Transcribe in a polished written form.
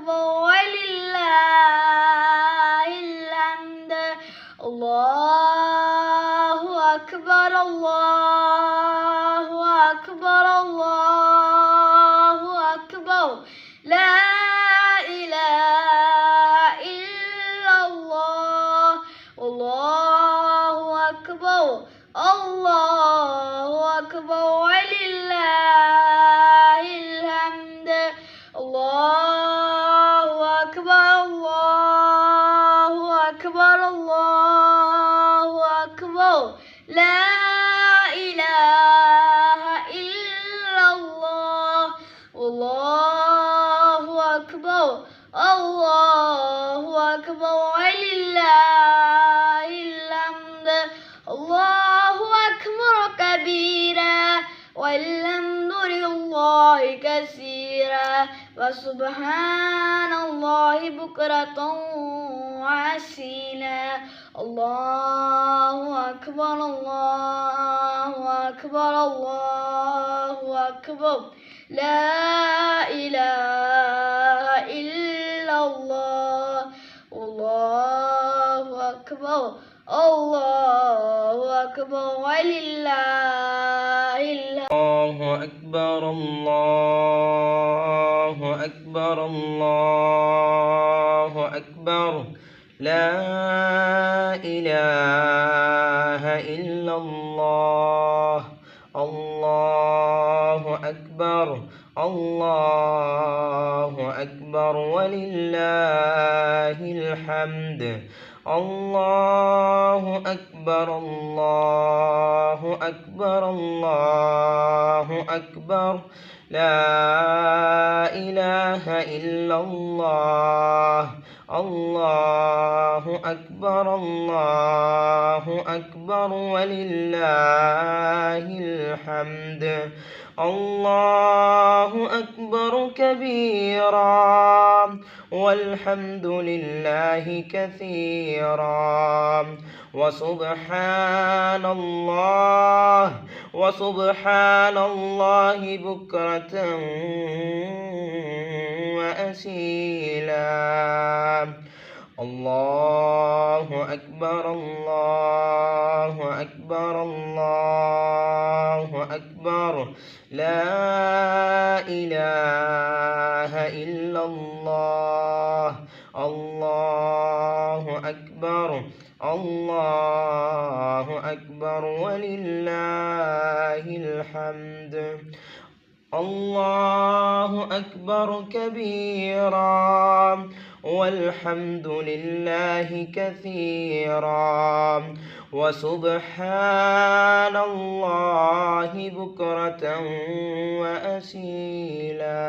أكبر ولله الحمد. الله أكبر الله أكبر الله أكبر لا إله إلا الله. الله أكبر الله أكبر ولله الحمد. الله أكبر الله أكبر الله أكبر لا إله إلا الله. الله أكبر الله أكبر ولله الحمد. الله أكبر كبيرا والحمد لله كثيرا وسبحان الله بكرة وأصيلا. الله أكبر الله أكبر الله أكبر لا إله إلا الله. الله أكبر الله أكبر ولله الحمد. الله أكبر الله أكبر الله أكبر لا إله إلا الله. الله أكبر الله أكبر ولله الحمد. الله أكبر الله أكبر الله أكبر لا إله إلا الله. الله أكبر الله أكبر ولله الحمد. الله أكبر كبيرا والحمد لله كثيرا وسبحان الله بكرة وأصيلا. الله أكبر الله أكبر الله أكبر لا إله إلا الله. الله أكبر الله أكبر ولله الحمد. الله أكبر كبيرا والحمد لله كثيرا وسبحان الله بكرة وأصيلا.